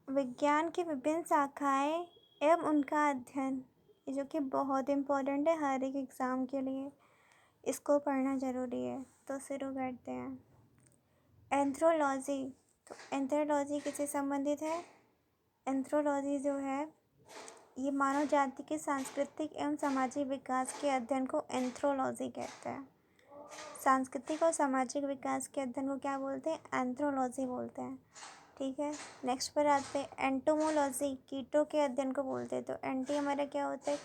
विज्ञान की विभिन्न शाखाएं एवं उनका अध्ययन, ये जो कि बहुत इम्पोर्टेंट है हर एक एग्ज़ाम के लिए, इसको पढ़ना ज़रूरी है। तो शुरू करते हैं। एंथ्रोलॉजी, तो एंथ्रोलॉजी किससे संबंधित है? एंथ्रोलॉजी जो है ये मानव जाति के सांस्कृतिक एवं सामाजिक विकास के अध्ययन को एंथ्रोलॉजी कहते हैं। सांस्कृतिक और सामाजिक विकास के अध्ययन को क्या बोलते हैं? एंथ्रोलॉजी बोलते हैं। ठीक है, नेक्स्ट पर आते हैं। एंटोमोलॉजी, कीटों के अध्ययन को बोलते हैं। तो एंटी हमारा क्या होता है?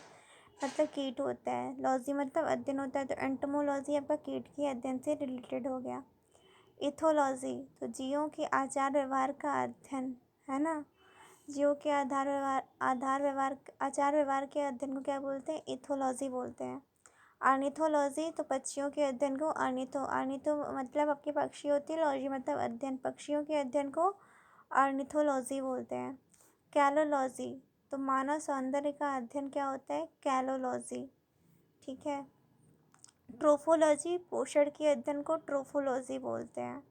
मतलब कीट होता है, लॉजी मतलब अध्ययन होता है, तो एंटोमोलॉजी आपका कीट के अध्ययन से रिलेटेड हो गया। इथोलॉजी, तो जीवों के आचार व्यवहार का अध्ययन, है ना। जीवों के आचार व्यवहार के अध्ययन को क्या बोलते हैं? इथोलॉजी बोलते हैं। ऑर्निथोलॉजी, तो पक्षियों के अध्ययन को ऑर्निथो मतलब आपकी पक्षी होती है, लॉजी मतलब अध्ययन, पक्षियों के अध्ययन को ऑर्निथोलॉजी बोलते हैं। कैलोलॉजी, तो मानव सौंदर्य का अध्ययन क्या होता है? कैलोलॉजी। ठीक है। ट्रोफोलॉजी, पोषण के अध्ययन को ट्रोफोलॉजी बोलते हैं।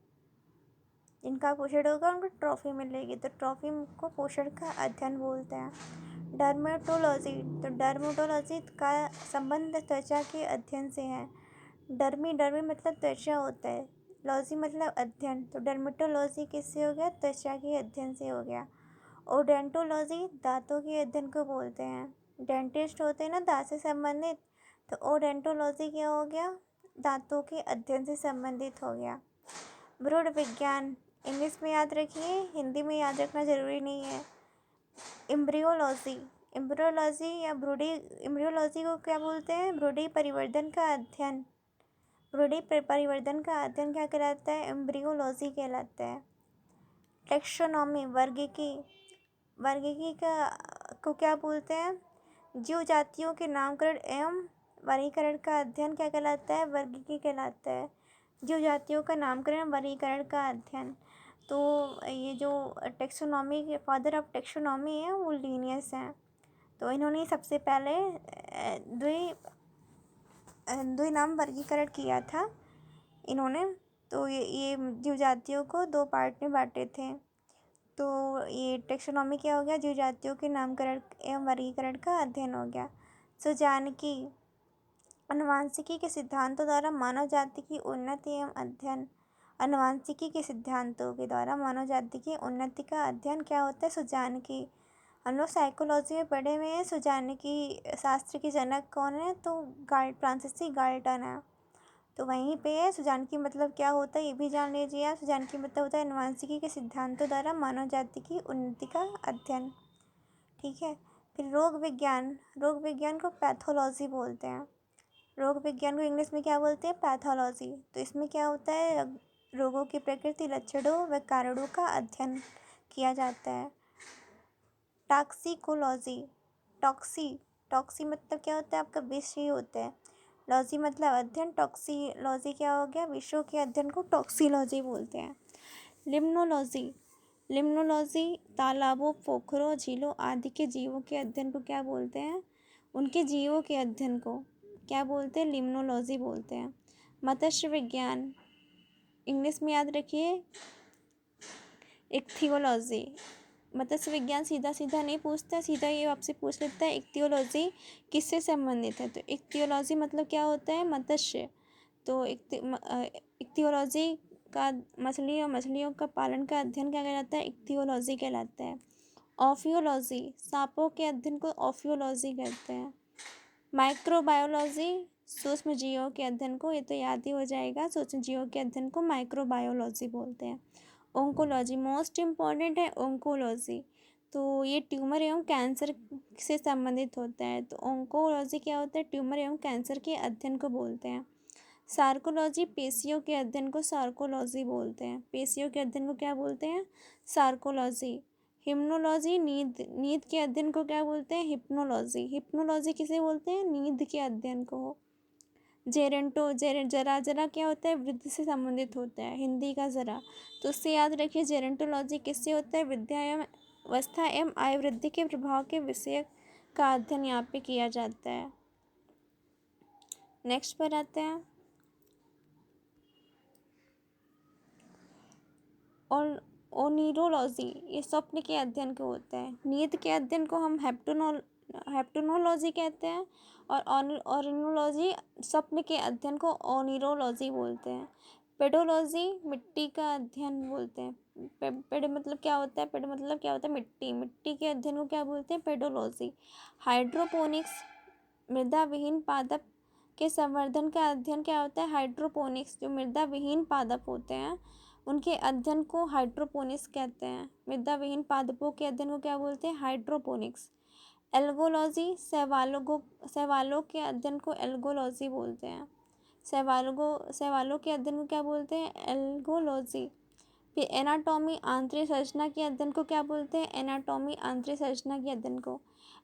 जिनका पोषण होगा उनको ट्रॉफी मिलेगी, तो ट्रॉफी को पोषण का अध्ययन बोलते हैं। डर्मेटोलॉजी, तो डर्मेटोलॉजी का संबंध त्वचा के अध्ययन से है। डर्मी मतलब त्वचा होता है, लॉजी मतलब अध्ययन, तो डर्मेटोलॉजी किससे हो गया? त्वचा के अध्ययन से हो गया। ओडेंटोलॉजी, दांतों के अध्ययन को बोलते हैं। डेंटिस्ट होते हैं ना दांत से संबंधित, तो ओडेंटोलॉजी क्या हो गया? दांतों के अध्ययन से संबंधित हो गया। भ्रूण विज्ञान, इंग्लिश में याद रखिए, हिंदी में याद रखना ज़रूरी नहीं है। एम्ब्रियोलॉजी या एम्ब्रियोलॉजी को क्या बोलते हैं? भ्रूणी परिवर्तन का अध्ययन। भ्रूणी परिवर्तन का अध्ययन क्या कहलाता है? एम्ब्रियोलॉजी कहलाता है। टेक्सोनॉमी, वर्गीकी को क्या बोलते हैं? जीव जातियों के नामकरण एवं वर्गीकरण का अध्ययन क्या कहलाता है? वर्गीकी कहलाता है। जीव जातियों का नामकरण, वर्गीकरण का अध्ययन। तो ये जो टेक्सोनॉमी के फादर ऑफ टेक्सोनॉमी है वो लिनियस हैं। तो इन्होंने सबसे पहले द्विनाम वर्गीकरण किया था इन्होंने। तो ये जीव जातियों को दो पार्ट में बांटे थे। तो ये टेक्सोनॉमी क्या हो गया? जीव जातियों के नामकरण एवं वर्गीकरण का अध्ययन हो गया। सुजानकी, आनुवांशिकी के सिद्धांतों द्वारा मानव जाति की उन्नति एवं अध्ययन। आनुवांशिकी के सिद्धांतों के द्वारा मानव जाति की उन्नति का अध्ययन क्या होता है? सुजानकी। हम लोग साइकोलॉजी में पढ़े हुए हैं सुजानकी शास्त्र के जनक कौन है? तो फ्रांसिस गाल्टन है। तो वहीं पे है सुजानकी मतलब क्या होता है ये भी जान लीजिए आप। सुजानकी मतलब होता है आनुवांशिकी के सिद्धांतों द्वारा मानव जाति की उन्नति का अध्ययन। ठीक है। फिर रोग विज्ञान को पैथोलॉजी बोलते हैं। रोग विज्ञान को इंग्लिश में क्या बोलते हैं? पैथोलॉजी। तो इसमें क्या होता है? रोगों की प्रकृति, लक्षणों व कारणों का अध्ययन किया जाता है। टॉक्सिकोलॉजी, टॉक्सी मतलब क्या होता है? आपका विष ही होता है। लॉजी मतलब अध्ययन, टॉक्सिलॉजी क्या हो गया? विषयों के अध्ययन को टॉक्सिलॉजी बोलते हैं। लिम्नोलॉजी तालाबों, पोखरों, झीलों आदि के जीवों के अध्ययन को क्या बोलते हैं? उनके जीवों के अध्ययन को क्या बोलते हैं? लिम्नोलॉजी बोलते हैं। मत्स्य विज्ञान, इंग्लिश में याद रखिए इक्थियोलॉजी। मत्स्य विज्ञान सीधा नहीं पूछता है, सीधा ये आपसे पूछ लेता है इक्थियोलॉजी किससे संबंधित है। तो इक्थियोलॉजी मतलब क्या होता है? मत्स्य। तो इक्थियोलॉजी का मछलियों का पालन का अध्ययन क्या कहलाता है? इक्थियोलॉजी कहलाता है। ऑफियोलॉजी, सांपों के अध्ययन को ऑफियोलॉजी कहते हैं। माइक्रोबायोलॉजी, सूक्ष्म जीवों के अध्ययन को, ये तो याद ही हो जाएगा, सूक्ष्म जीवों के अध्ययन को माइक्रोबायोलॉजी बोलते हैं। ओंकोलॉजी, मोस्ट इम्पॉर्टेंट है ओंकोलॉजी, तो ये ट्यूमर एवं कैंसर से संबंधित होता है। तो ओंकोलॉजी क्या होता है? ट्यूमर एवं कैंसर के अध्ययन को बोलते हैं। सार्कोलॉजी, पेशियों के अध्ययन को सार्कोलॉजी बोलते हैं। पेशियों के अध्ययन को क्या बोलते हैं? सार्कोलॉजी। हिप्नोलॉजी, नींद के अध्ययन को क्या बोलते हैं? हिप्नोलॉजी। हिप्नोलॉजी किसे बोलते हैं? नींद के अध्ययन को। जरा क्या होता है? वृद्धि से संबंधित होता है, हिंदी का जरा, तो उससे याद रखिए जेरेंटोलॉजी किससे होता है? विद्या एवं अवस्था एवं आयु वृद्धि के प्रभाव के विषय का अध्ययन यहाँ पे किया जाता है। नेक्स्ट पर आते हैं। और ओनिरोलॉजी, ये स्वप्न के अध्ययन को होता है। नींद के अध्ययन को हम हेप्टोनोलॉजी कहते हैं और ओरिनोलॉजी, स्वप्न के अध्ययन को ओनिरोलॉजी बोलते हैं। पेडोलॉजी, मिट्टी का अध्ययन बोलते हैं। पेड मतलब क्या होता है? पेड मतलब क्या होता है? मिट्टी। मिट्टी के अध्ययन को क्या बोलते हैं? पेडोलॉजी। हाइड्रोपोनिक्स, मृदा विहीन पादप के संवर्धन का अध्ययन क्या होता है? हाइड्रोपोनिक्स। जो मृदा विहीन पादप होते हैं उनके अध्ययन को हाइड्रोपोनिक्स कहते हैं। मृदा विहीन पादपों के अध्ययन को क्या बोलते हैं? हाइड्रोपोनिक्स। एल्गोलॉजी, शैवालों के अध्ययन को एल्गोलॉजी बोलते हैं। शैवालों के अध्ययन को क्या बोलते हैं? एल्गोलॉजी। फिर एनाटॉमी, आंतरिक संरचना के अध्ययन को क्या बोलते हैं? एनाटॉमी, आंतरिक संरचना के अध्ययन को।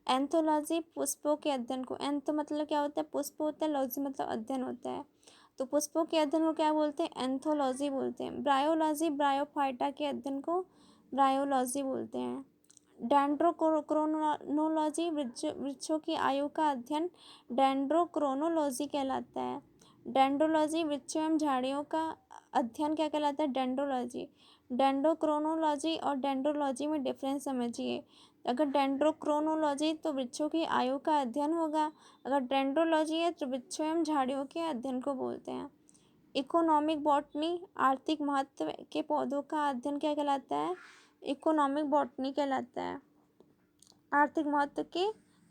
एंथोलॉजी, पुष्पों के अध्ययन को। एंथो मतलब क्या होता है? पुष्प होता है, लॉजी मतलब अध्ययन होता है, तो पुष्पों के अध्ययन को क्या बोलते हैं? एंथोलॉजी बोलते हैं। ब्रायोलॉजी, ब्रायोफाइटा के अध्ययन को ब्रायोलॉजी बोलते हैं। डेंड्रोक्रोनोलॉजी, वृक्षों की आयु का अध्ययन डेंड्रोक्रोनोलॉजी कहलाता है। डेंड्रोलॉजी, वृक्षों एवं झाड़ियों का अध्ययन क्या कहलाता है? डेंड्रोलॉजी। डेंड्रोक्रोनोलॉजी और डेंड्रोलॉजी में डिफरेंस समझिए। अगर डेंड्रोक्रोनोलॉजी तो वृक्षों की आयु का अध्ययन होगा, अगर डेंड्रोलॉजी है तो वृक्षों एवं झाड़ियों के अध्ययन को बोलते हैं। इकोनॉमिक बॉटनी, आर्थिक महत्व के पौधों का अध्ययन क्या कहलाता है? इकोनॉमिक बॉटनी कहलाता है। आर्थिक महत्व के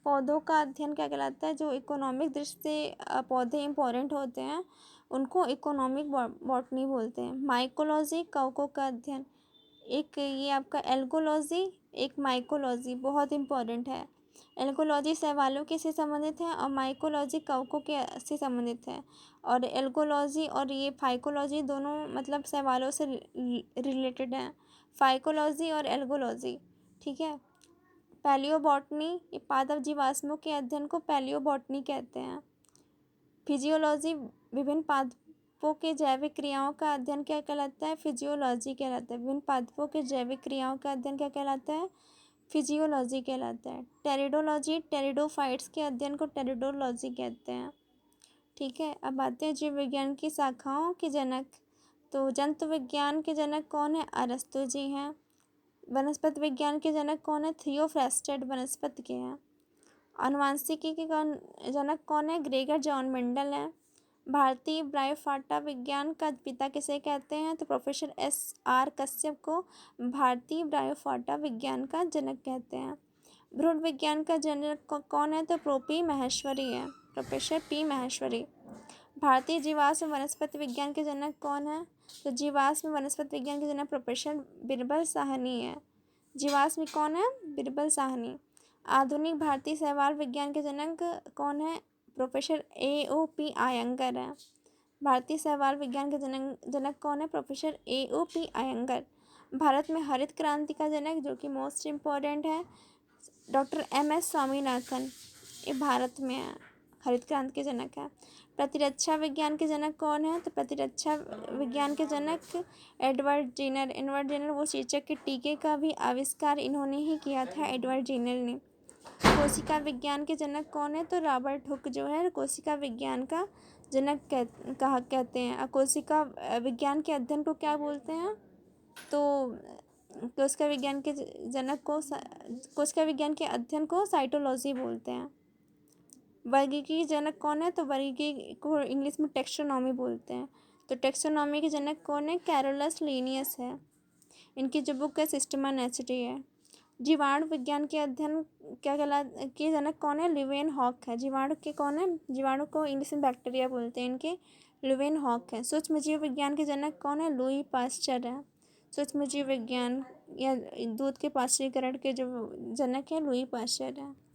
पौधों का अध्ययन क्या कहलाता है? जो इकोनॉमिक दृष्टि से पौधे इम्पोर्टेंट होते हैं उनको इकोनॉमिक बॉटनी बोलते हैं। माइकोलॉजी, कवकों का अध्ययन। एक ये आपका एल्गोलॉजी, एक माइकोलॉजी, बहुत इम्पोर्टेंट है। एल्गोलॉजी शैवालों के से संबंधित है और माइकोलॉजी कवकों के से संबंधित है। और एल्गोलॉजी और ये फाइकोलॉजी दोनों मतलब शैवालों से रिलेटेड हैं। फाइकोलॉजी और एल्गोलॉजी, ठीक है। पैलियोबॉटनी, ये पादप जीवाश्मों के अध्ययन को पैलियोबॉटनी कहते हैं। फिजियोलॉजी, विभिन्न पादपों के जैविक क्रियाओं का अध्ययन क्या कहलाता है? फिजियोलॉजी कहलाता है। विभिन्न पादपों के जैविक क्रियाओं का अध्ययन क्या कहलाता है? फिजियोलॉजी कहलाता है। टेरिडोलॉजी, टेरिडोफाइट्स के अध्ययन को टेरिडोलॉजी कहते हैं, ठीक है। अब आते हैं जीव विज्ञान की शाखाओं के जनक। तो जंतु विज्ञान के जनक कौन है? अरस्तु जी हैं। वनस्पति विज्ञान के जनक कौन है? थियोफ्रेस्टेड वनस्पति के हैं। आनुवांशिकी के जनक कौन है? ग्रेगर जॉन मेंडल हैं। भारतीय ब्रायोफाटा विज्ञान का पिता किसे कहते हैं? तो प्रोफेसर SR कश्यप को भारतीय ब्रायोफाटा विज्ञान का जनक कहते हैं। भ्रूण विज्ञान का जनक कौन है? तो प्रोपी माहेश्वरी है, प्रोफेसर P माहेश्वरी। भारतीय जीवाश्म वनस्पति विज्ञान के जनक कौन है? तो जीवाश्म वनस्पति विज्ञान के जनक प्रोफेसर बिरबल साहनी है। जीवाश्म कौन है? बिरबल साहनी। आधुनिक भारतीय शैवाल विज्ञान के जनक कौन है? प्रोफेसर AOP आयंगर है। भारतीय शैवाल विज्ञान के जनक कौन है? Professor AOP Iyengar. भारत में हरित क्रांति का जनक जो कि मोस्ट इम्पोर्टेंट है, डॉक्टर MS स्वामीनाथन, ये भारत में है, हरित क्रांति के जनक है। प्रतिरक्षा विज्ञान के जनक कौन है? तो प्रतिरक्षा विज्ञान के जनक एडवर्ड जेनर वो चेचक के टीके का भी आविष्कार इन्होंने ही किया था, एडवर्ड जेनर ने। कोशिका विज्ञान के जनक कौन है? तो रॉबर्ट हुक जो है कोशिका विज्ञान का जनक कहते हैं। कोशिका विज्ञान के अध्ययन को क्या बोलते हैं? तो कोशिका विज्ञान के जनक को कोशिका विज्ञान के अध्ययन को साइटोलॉजी बोलते हैं। वर्गीकी जनक कौन है? तो वर्गीकी को इंग्लिश में टेक्सोनॉमी बोलते हैं। तो टेक्सोनॉमी के जनक कौन है? कैरोलस लिनियस है। इनकी जो बुक है सिस्टमा नेचुरी है। जीवाणु विज्ञान के अध्ययन के जनक कौन है? लीवेनहॉक है। जीवाणु के कौन है? जीवाणु को इंग्लिश में बैक्टीरिया बोलते हैं, इनके लीवेनहॉक है। सूक्ष्म जीव विज्ञान के जनक कौन है? लुई पास्चर है। सूक्ष्म जीव विज्ञान या दूध के पाश्चरीकरण के जो जनक है लुई पास्चर है।